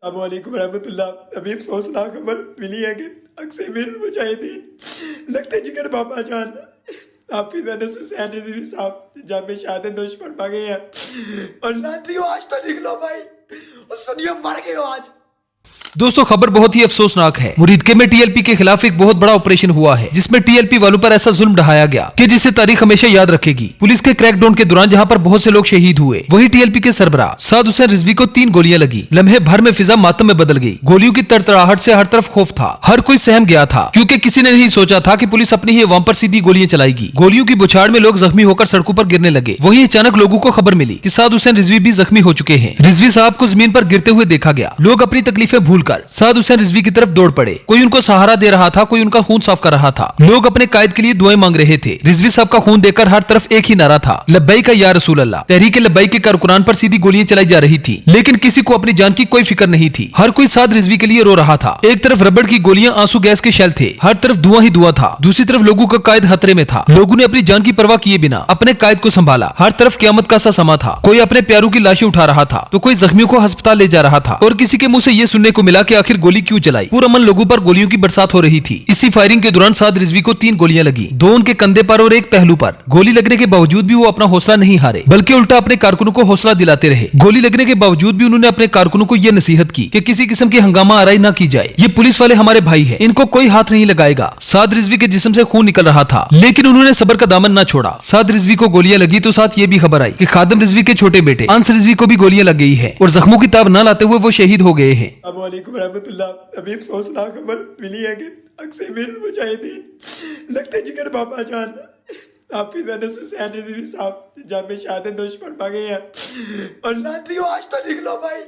अस्सलामुअलैकुम रहमतुल्लाह। अभी अफसोसनाक खबर मिली है कि अक्सर मीर मुजाहिदीन लगते जिगर बाबा जान हाफिज अनस हुसैन रिजवी साहब जहाँ पे शहादत नोश फरमा गए हैं। और लातियो आज तो निकलो भाई और सुनियो मर गए हो आज। दोस्तों खबर बहुत ही अफसोसनाक है। मुरीदके में टीएलपी के खिलाफ एक बहुत बड़ा ऑपरेशन हुआ है जिसमें टीएलपी वालों पर ऐसा जुल्म ढाया गया कि जिसे तारीख हमेशा याद रखेगी। पुलिस के क्रैकडाउन के दौरान जहां पर बहुत से लोग शहीद हुए, वही टीएलपी के सरबराह साद हुसैन रिजवी को 3 गोलियां लगी। लम्हे भर में फिजा मातम में बदल गई। गोलियों की तड़तड़ाहट से हर तरफ खौफ था। हर कोई सहम गया था क्योंकि किसी ने नहीं सोचा था कि पुलिस अपनी ही अवाम पर सीधी गोलियां चलाएगी। गोलियों की बुछाड़ में लोग जख्मी होकर सड़कों पर गिरने लगे। वहीं अचानक लोगों को खबर मिली कि साद हुसैन रिजवी भी जख्मी हो चुके हैं। रिजवी साहब को जमीन पर गिरते हुए देखा गया। लोग अपनी तकलीफें भूलकर साद हुसैन रिजवी की तरफ दौड़ पड़े। कोई उनको सहारा दे रहा था, कोई उनका खून साफ कर रहा था। लोग अपने कायद के लिए दुआएं मांग रहे थे। रिजवी साहब का खून देखकर हर तरफ एक ही नारा था, लब्बैक या रसूल अल्लाह। तहरीक लब्बैक के कारकुनान पर सीधी गोलियां चलाई जा रही थी, लेकिन किसी को अपनी जान की कोई फिक्र नहीं थी। हर कोई साद रिजवी के लिए रो रहा था। एक तरफ रबड़ की गोलियां, आंसू गैस के शेल थे, हर तरफ धुआं ही धुआं था। दूसरी तरफ लोगों का कायद खतरे में था। लोगों ने अपनी जान की परवाह किए बिना अपने कायद को संभाला। हर तरफ क़यामत का सा समा था। कोई अपने प्यारों की लाशें उठा रहा था तो कोई जख्मियों को अस्पताल ले जा रहा था। और किसी के मुंह से यह सुनने को मिला कि आखिर गोली क्यों चलाई। पूरा मन लोगों पर गोलियों की बरसात हो रही थी। इसी फायरिंग के दौरान साद रिजवी को 3 गोलियां लगी, 2 उनके कंधे पर और एक पहलू पर। गोली लगने के बावजूद भी वो अपना हौसला नहीं हारे, बल्कि उल्टा अपने कारकुनों को हौसला दिलाते रहे। गोली लगने के बावजूद भी उन्होंने अपने कारकुनों को यह नसीहत की कि किसी किस्म की हंगामा आराई न की जाए। ये पुलिस वाले हमारे भाई हैं, इनको कोई हाथ नहीं लगाएगा। साद रिजवी के जिस्म से खून निकल रहा था, लेकिन उन्होंने सब्र का दामन न छोड़ा। साद रिजवी को गोलियां लगी तो साथ ये भी खबर आई कि खादिम रिजवी के छोटे बेटे अंस रिजवी को भी गोलियां लग गई है और जख्मों की ताब न लाते हुए वो शहीद हो गए हैं। अस्सलामुअलैकुम रहमतुल्लाह। अभी अफसोसनाक खबर मिली है कि अक्सर मीर मुजाहिदीन लगते जिगर बाबा जान हाफिज अनस हुसैन रिजवी साहब जहाँ पे शहादत नोश फरमा गए हैं। और लातियो आज तो निकलो भाई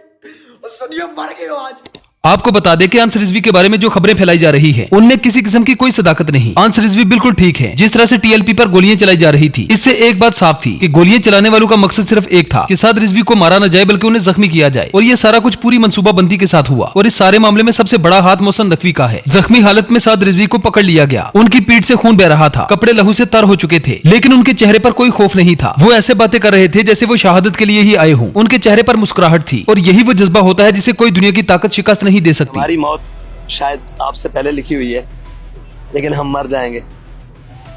और सुनियो मर गए हो आज। आपको बता दें कि अंस रिजवी के बारे में जो खबरें फैलाई जा रही है, उनमें किसी किस्म की कोई सदाकत नहीं। अंस रिजवी बिल्कुल ठीक है। जिस तरह से टीएलपी पर गोलियां चलाई जा रही थी, इससे एक बात साफ थी कि गोलियां चलाने वालों का मकसद सिर्फ एक था कि साद रिजवी को मारा न जाए बल्कि उन्हें जख्मी किया जाए। और ये सारा कुछ पूरी मंसूबाबंदी के साथ हुआ। और इस सारे मामले में सबसे बड़ा हाथ मोहसिन नकवी का है। जख्मी हालत में साद रिजवी को पकड़ लिया गया। उनकी पीठ से खून बह रहा था, कपड़े लहू से तर हो चुके थे, लेकिन उनके चेहरे पर कोई खौफ नहीं था। वो ऐसे बातें कर रहे थे जैसे वो शहादत के लिए ही आए हों। उनके चेहरे पर मुस्कुराहट थी और यही वो जज्बा होता है जिसे कोई दुनिया की ताकत शिकस्त नहीं दे सकती। शायद आपसे पहले लिखी हुई है, लेकिन हम मर जाएंगे,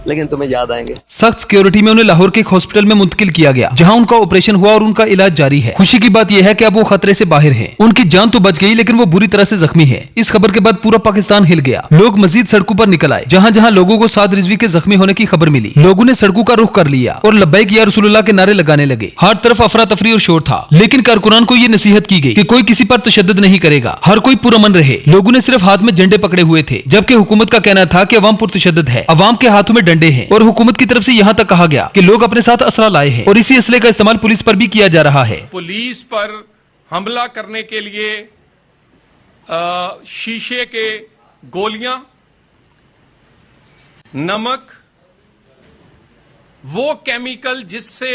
लेकिन तुम्हें याद आएंगे। सख्त सिक्योरिटी में उन्हें लाहौर के एक हॉस्पिटल में मुंतकिल किया गया, जहां उनका ऑपरेशन हुआ और उनका इलाज जारी है। खुशी की बात यह है कि अब वो खतरे से बाहर हैं। उनकी जान तो बच गई, लेकिन वो बुरी तरह से जख्मी है। इस खबर के बाद पूरा पाकिस्तान हिल गया। लोग मजीद सड़कों पर निकल आए। जहां जहां लोगों को साद रिजवी के जख्मी होने की खबर मिली, लोगों ने सड़कों का रुख कर लिया और लब्बैक या रसूलुल्लाह के नारे लगाने लगे। हर तरफ अफरा तफरी और शोर था, लेकिन कारकुनान को ये नसीहत की गई कि कोई किसी पर तशद्दुद नहीं करेगा। हर कोई पुरअमन रहे। लोगों ने सिर्फ हाथ में झंडे पकड़े हुए थे, जबकि हुकूमत का कहना था कि अवाम पुरतशद्दुद है, अवाम के हाथों में डंडे हैं। और हुकूमत की तरफ से यहाँ तक कहा गया कि लोग अपने साथ असला लाए हैं और इसी असले का इस्तेमाल पुलिस पर भी किया जा रहा है। पुलिस पर हमला करने के लिए शीशे के गोलियां, नमक, वो केमिकल जिससे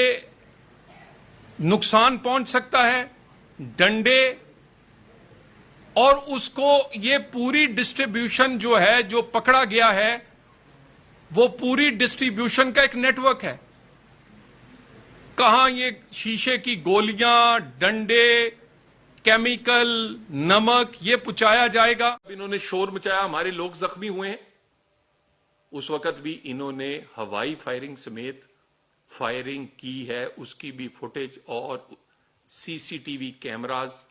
नुकसान पहुंच सकता है, डंडे, और उसको ये पूरी डिस्ट्रीब्यूशन जो है, जो पकड़ा गया है, वो पूरी डिस्ट्रीब्यूशन का एक नेटवर्क है। कहां ये शीशे की गोलियां, डंडे, केमिकल, नमक ये पहुंचाया जाएगा। इन्होंने शोर मचाया, हमारे लोग जख्मी हुए हैं। उस वक्त भी इन्होंने हवाई फायरिंग समेत फायरिंग की है। उसकी भी फुटेज और सीसीटीवी कैमरास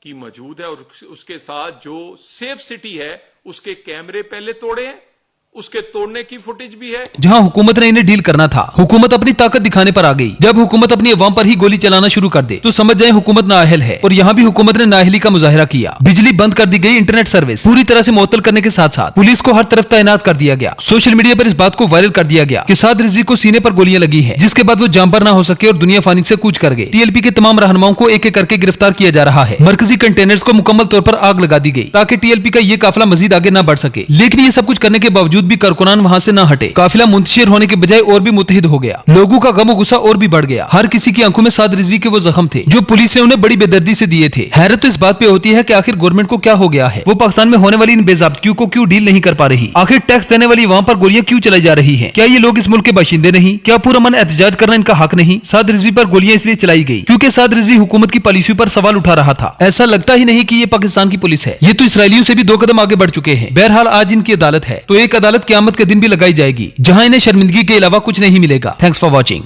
की मौजूद है। और उसके साथ जो सेफ सिटी है उसके कैमरे पहले तोड़े हैं, उसके तोड़ने की फुटेज भी है। जहां हुकूमत ने इन्हें डील करना था, हुकूमत अपनी ताकत दिखाने पर आ गई। जब हुकूमत अपनी अवाम पर ही गोली चलाना शुरू कर दे तो समझ जाए हुकूमत नाअहल है। और यहाँ भी हुकूमत ने नाअहली का मुजाहिरा किया। बिजली बंद कर दी गई, इंटरनेट सर्विस पूरी तरह से मुअत्तल करने के साथ साथ पुलिस को हर तरफ तैनात कर दिया गया। सोशल मीडिया पर इस बात को वायरल कर दिया गया कि साद रिजवी को सीने पर गोलियां लगी है, जिसके बाद वो जांबर ना हो सके और दुनिया फानी से कूच कर गए। टीएलपी के तमाम रहनुमाओं को एक एक करके गिरफ्तार किया जा रहा है। मरकजी कंटेनर्स को मुकम्मल तौर पर आग लगा दी गई ताकि टीएलपी का ये काफिला मजीद आगे न बढ़ सके। लेकिन ये सब कुछ करने के बावजूद भी कारकुनान वहाँ से न हटे। काफिला मुंतशिर होने के बजाय और भी मुतहिद हो गया। लोगों का गम और गुस्सा और भी बढ़ गया। हर किसी की आंखों में साद रिजवी के वो जख्म थे जो पुलिस ने उन्हें बड़ी बेदर्दी से दिए थे। हैरत तो इस बात पे होती है कि आखिर गवर्नमेंट को क्या हो गया है, वो पाकिस्तान में होने वाली इन बेज़ाब्तियों को क्यों डील नहीं कर पा रही। आखिर टैक्स देने वाली वहाँ पर गोलियां क्यों चलाई जा रही है। क्या ये लोग इस मुल्क के बाशिंदे नहीं? क्या पूरा मन एहतजाज करना इनका हक नहीं? साद रिजवी पर गोलियां इसलिए चलाई गई क्योंकि साद रिजवी हुकूमत की पॉलिसी पर सवाल उठा रहा था। ऐसा लगता ही नहीं कि ये पाकिस्तान की पुलिस है, ये तो इसराइलियों से भी 2 कदम आगे बढ़ चुके हैं। बहरहाल आज इनकी अदालत है, तो एक अदालत क़यामत के दिन भी लगाई जाएगी जहां इन्हें शर्मिंदगी के अलावा कुछ नहीं मिलेगा। Thanks for watching.